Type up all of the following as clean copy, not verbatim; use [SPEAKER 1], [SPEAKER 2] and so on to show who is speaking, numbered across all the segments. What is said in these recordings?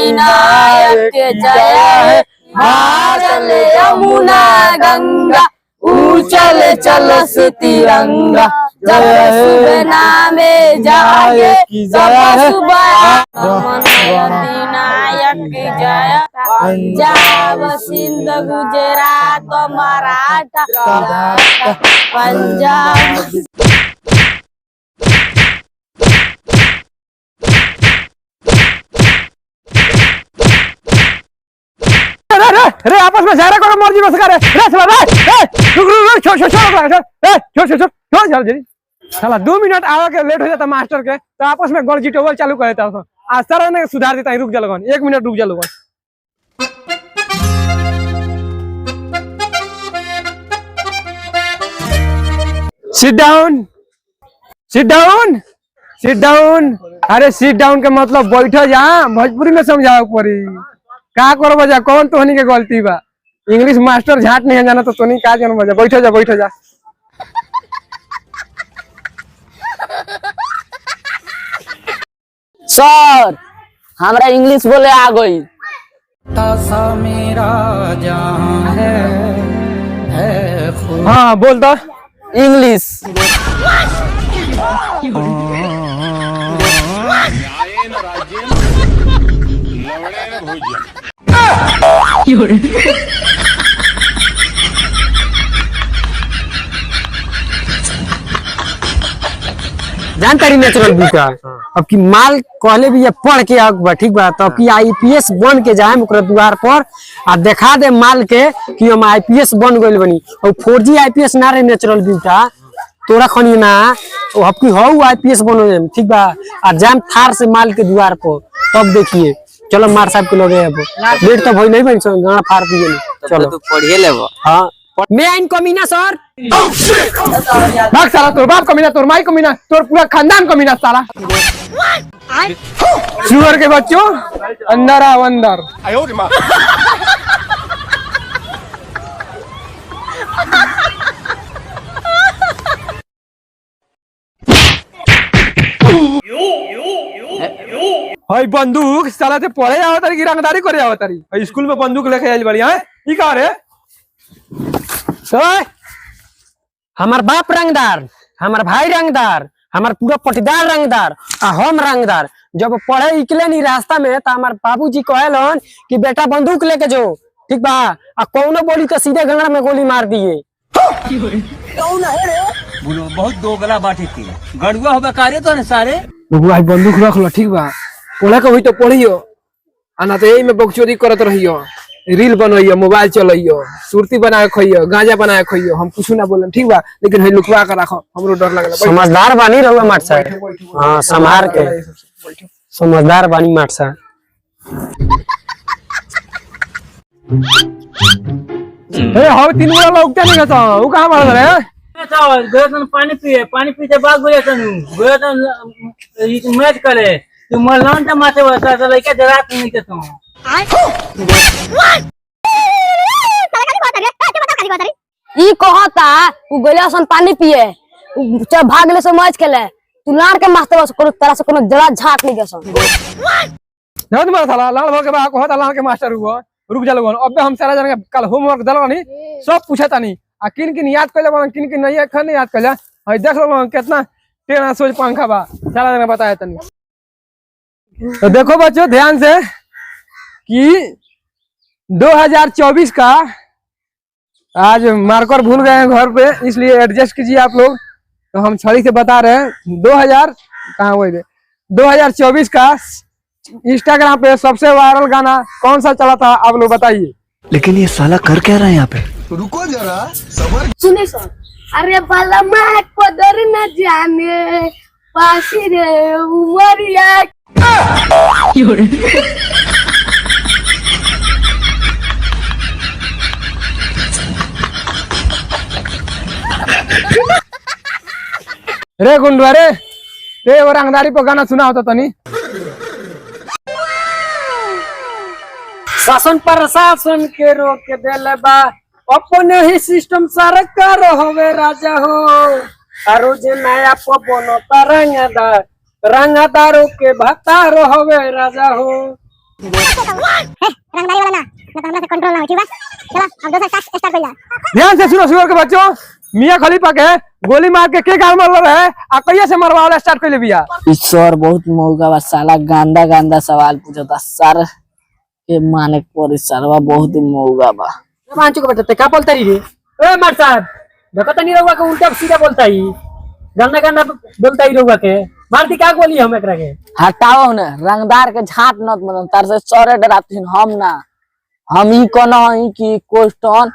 [SPEAKER 1] अधिनायक जय है। चल यमुना गंगा उछल चलस तिरंगा, जब सुबह नामे जागे सब सुबह। अधिनायक जय। पंजाब सिंध गुजरात मराठा पंजाब।
[SPEAKER 2] अरे आपस में झगड़ा करो, मर्जी बस करे। रे साला रे रुक रुक छोड़ छोड़ छोड़ छोड़ छोड़ जल्दी। साला 2 मिनट आवे के लेट हो जाता मास्टर के, तो आपस में गलजीटोवल चालू कर देता है। आज सर ने सुधार देता है, रुक जा लगन 1 मिनट रुक जा लगन। Sit down sit down sit down. अरे सिट डाउन के मतलब बैठो जा, भोजपुरी में समझाओ पड़ी। का करो बजा, कौन तोहनी के गलती बा? इंग्लिश मास्टर झाट नहीं जाना तो तोहनी का जान बजा। बैठो जा बैठो जा।
[SPEAKER 1] सर हमरा इंग्लिश बोले आ गई।
[SPEAKER 3] मेरा जहां है
[SPEAKER 2] हाँ बोल दो
[SPEAKER 1] इंग्लिश।
[SPEAKER 4] जानता रही नेचुरल बुक अब की माल कहले भी ये पढ़ के आग ठीक बा, तो की आईपीएस बन के जाए ओकरा द्वार पर आ देखा दे माल के कि हम आईपीएस बन गइल बनी। और 4G आईपीएस ना रहे नेचुरल ब्यूटा तोरा खनी ना अब की हो आईपीएस बनो ठीक बा। आ जाम थार से माल के द्वार पर, तब देखिए। चलो मार साहब के लोग लेट तो भई नहीं बन गाना फाड़ दिए। चलो
[SPEAKER 1] तू पढ़िए लेबो।
[SPEAKER 4] हाँ मैं इन कमीना सर।
[SPEAKER 2] भाग साला, तोर बाप कमीना, तोर माई कमीना, तोर पूरा खानदान कमीना साला। सुअर के बच्चों अंदर आओ अंदर। हाय बंदूक साला ते पढ़े जाओ तारी की रंगदारी करे जाओ तारी। स्कूल में बंदूक लेके आइल बढ़िया है ई का रे?
[SPEAKER 4] हमार बाप रंगदार, हमार भाई रंगदार, हमार पूरा पटीदार रंगदार आ हम रंगदार। जब पढ़े निकले नी रास्ता में तो हमार बाबूजी कहलन कि बेटा बंदूक लेके जो ठीक बा। आ कौनो बोली तो सीधे गंगड़ा में गोली मार दिए।
[SPEAKER 3] बहुत दोगला बाटे थी गड़ुआ होबे कारे तो ने सारे।
[SPEAKER 2] भाई बंदूक रख लो ठीक बा। पढ़े के हुई तो पढ़ियो, आना तो यही में बकचोदी करत रहियो, रील बनइयो, मोबाइल चलइयो, सुरती बना के खइयो, गांजा बना के खइयो। हम कुछ ना बोलम ठीक बा, लेकिन है लुकवा के रखो, हमरो डर लगला।
[SPEAKER 4] समझदार बानी रहुआ माट साहब। हां संभार के समझदार बानी माट साहब।
[SPEAKER 2] ए हाउ 3 बड़ा लोग क्या नहीं कहता वो कहां मार रहे?
[SPEAKER 3] चावल गोतन पानी पीते बाग गोतन ई मैच करे तू मलन त माथे बसा त लइका जरात नहीं के तू।
[SPEAKER 1] ई कहता उ गोलियासन पानी पिए चाहे भागले से मैच खेले, तू लाड़ के मास्टर बस कोनो तरह से कोनो जरा झाट नहीं गसन।
[SPEAKER 2] जद मार साला लाल भर के बा कहता लाल के मास्टर हुआ। रुक जा लोगन, अब हम सारा जन कल होमवर्क दलो नी सब पूछता नी आ किन किन याद कइले बन किन किन नहीं अखन याद कइले। हई देख लो कितना टेढ़ा सोच पंखा बा सारा जन बताया तनी। तो देखो बच्चों ध्यान से कि 2024 का आज मार्कर भूल गए हैं घर पे, इसलिए एडजस्ट कीजिए आप लोग। तो हम छड़ी से बता रहे हैं 2024 का इंस्टाग्राम पे सबसे वायरल गाना कौन सा चला था आप लोग बताइए।
[SPEAKER 5] लेकिन ये साला कर क्या रहा है यहाँ पे?
[SPEAKER 6] रुको जरा सबर।
[SPEAKER 1] सुने सर, अरे बाला मैं कदर न जाने पासी रे उमरिया। रे गुंडू रे वो रंगदारी पर गाना सुना होता तनी।
[SPEAKER 4] शासन प्रशासन के रोक देले बा, अपने ही सिस्टम सरकार होवे राजा हो। आरो जे नया पवन तरंगदार रंगदारों के भतार होवे राजा हो।
[SPEAKER 7] रंगदारी वाला ना तो हमरा से कंट्रोल ना हो ठीक बा चलो अब दूसरा टास्क स्टार्ट कर जा
[SPEAKER 2] ध्यान से सुनो सुअर के बच्चों, मियां खलीफा के गोली मार के गाल मार रहे आ कहिया से मरवावला स्टार्ट कर ले बिया।
[SPEAKER 8] ईश्वर बहुत मौका बा, साला गंदा गंदा सवाल पूछता सर के माने पर सरवा बहुत मौका बा।
[SPEAKER 4] पांचो के बेटा का बोलता रही रे? ए मार साहब देखो तनी रहुआ के उल्टा सीधा बोलता ही, गंदा गंदा बोलता ही रहुआ के। मारती का गोली हम एकरा के?
[SPEAKER 8] हटाओ न रंगदार के झाट नत बनन, तार से चोरे डराती हम ना। हम ही कोना ही कि क्वेश्चन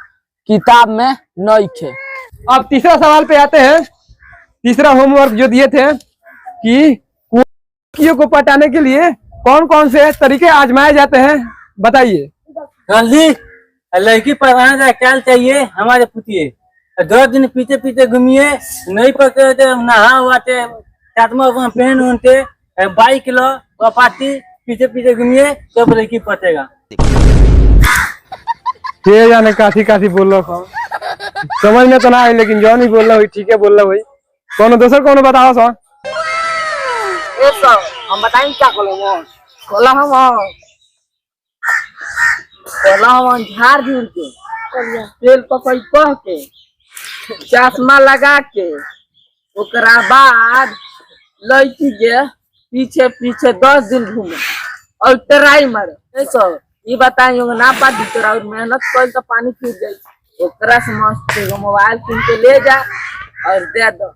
[SPEAKER 8] किताब में नहीं थे।
[SPEAKER 2] अब तीसरा सवाल पे आते हैं। तीसरा होमवर्क जो दिए थे कि लड़कियों को पटाने के लिए कौन कौन से तरीके आजमाए जाते हैं, बताइए।
[SPEAKER 3] जल्दी लड़की पढ़ाने का ख्याल चाहिए हमारे पुतिए। 2 दिन पीछे पीछे घूमिए, नहीं पकड़ते नहा हुआ थे चातमा पहन उनते बाइक लो और पार्टी पीछे पीछे घूमिए सब लड़की पटेगा।
[SPEAKER 2] ये जाने काफी काफी बोल रहा हूँ, समझ में तो ना आई, लेकिन जो नहीं बोल रहा हुई ठीक है बोल रहा हुई। कौन दूसर कौन बताओ सो।
[SPEAKER 8] ए सर हम बताएं क्या कोला हम झाड़ झूड़ के तेल पकड़ कह के चश्मा लगा के ओकरा बाद लड़की के पीछे पीछे 10 दिन घूमे और ट्राई मारे। सर ये बताइए ना बात तोरा और मेहनत कर तो पानी फिर जाए। ओकरा से मस्त एगो मोबाइल किन के ले जा और दे दो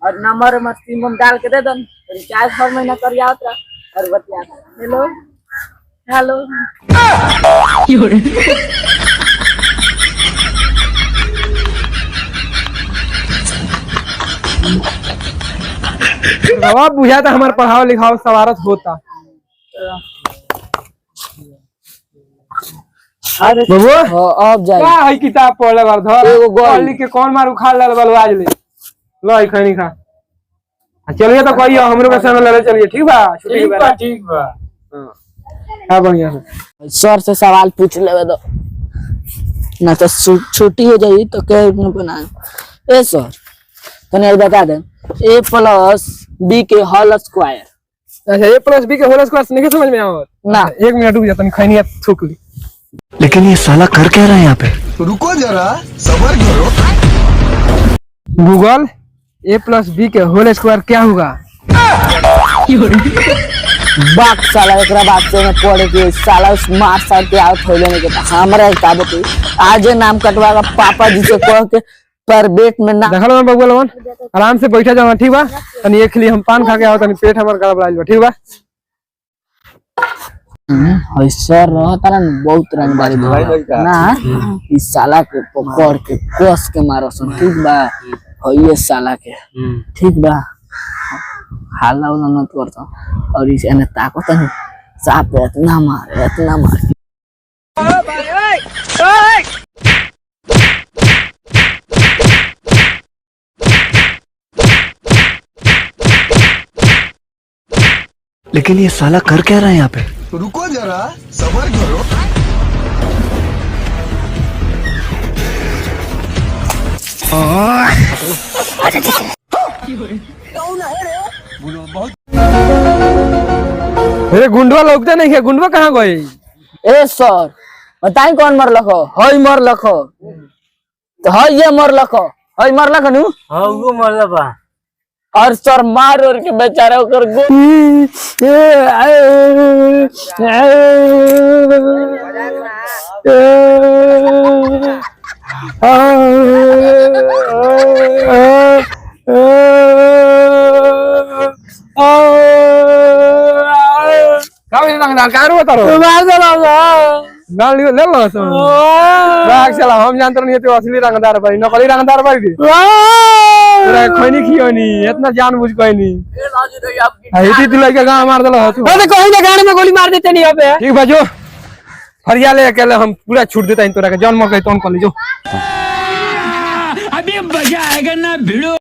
[SPEAKER 8] और नंबर मस्ती में डाल के दे दो, रिचार्ज हर महीना कर जाओ और बतिया हेलो हेलो।
[SPEAKER 2] जवाब बुझा था हमारे पढ़ाओ लिखाओ सवारत होता। बाबू
[SPEAKER 8] अब जाए
[SPEAKER 2] क्या है किताब पढ़ले बार धर पढ़ लिख के कौन मार उखाड़ ले बल आज ले लो ई खनी खा। चलिए तो कहियो हमरो के संग ले चलिए, ठीक बा? छुट्टी के बेला
[SPEAKER 3] ठीक बा।
[SPEAKER 2] हां बढ़िया से
[SPEAKER 8] सर से सवाल पूछ लेवे दो ना तो छुट्टी हो जाई तो के बनाए। ए सर तने बता दे a + b के होल स्क्वायर।
[SPEAKER 2] अच्छा a + b के होल स्क्वायर नहीं समझ में आवत
[SPEAKER 8] ना।
[SPEAKER 2] 1 मिनट रुक जा तनी खैनी थूक ली।
[SPEAKER 5] लेकिन ये साला कर क्या रहा है यहाँ पे?
[SPEAKER 6] रुको जरा सबर करो।
[SPEAKER 2] गूगल a + b के होल स्क्वायर क्या होगा?
[SPEAKER 8] बात साला एकरा बात से मैं पढ़े के साला मार साल के आउट हो लेने के हमरा का बते आज नाम कटवा का पापा जी से कह के प्राइवेट में ना
[SPEAKER 2] देखलो मैं बबुआ लोगन आराम से बैठा जाओ, ठीक बा? तनी एक लिए हम पान खा के आओ, तनी पेट हमर गड़बड़ाइल बा, ठीक बा?
[SPEAKER 8] सर रहता ना बहुत रंगदारी ना इस साला के पकड़ के कस के मारो सुन, ठीक बा? ये साला के ठीक बा हाला वाला न करता और इस एने ताकत है साफ इतना मार
[SPEAKER 5] लेकिन ये साला कर क्या रहा है यहाँ पे?
[SPEAKER 6] रुको जरा सबर करो।
[SPEAKER 2] अरे गुंडवा लगता नहीं है, गुंडवा कहाँ गई?
[SPEAKER 8] ए सर बताई कौन मर लखो हई मर लखो तो हई ये मर लखो हई मर लखो नु
[SPEAKER 3] हां वो मरला बा
[SPEAKER 8] और सर मार और के बेचारा ओकर गो
[SPEAKER 2] गाली ले लो सो बाग चला हम जानते नहीं तो असली रंगदार भाई नकली रंगदार भाई भी तेरा खैनी खियोनी इतना जानबूझ कोई नहीं इती तू लइका गांव मार देला तू
[SPEAKER 4] अरे कोई ना गाड़ी में गोली मार देते नहीं अबे।
[SPEAKER 2] ठीक बा जो फरिया ले अकेले हम पूरा छूट देता इन तोरा के जन्म के तोन कर ली जो
[SPEAKER 9] अभी मजा आएगा ना भिड़ो।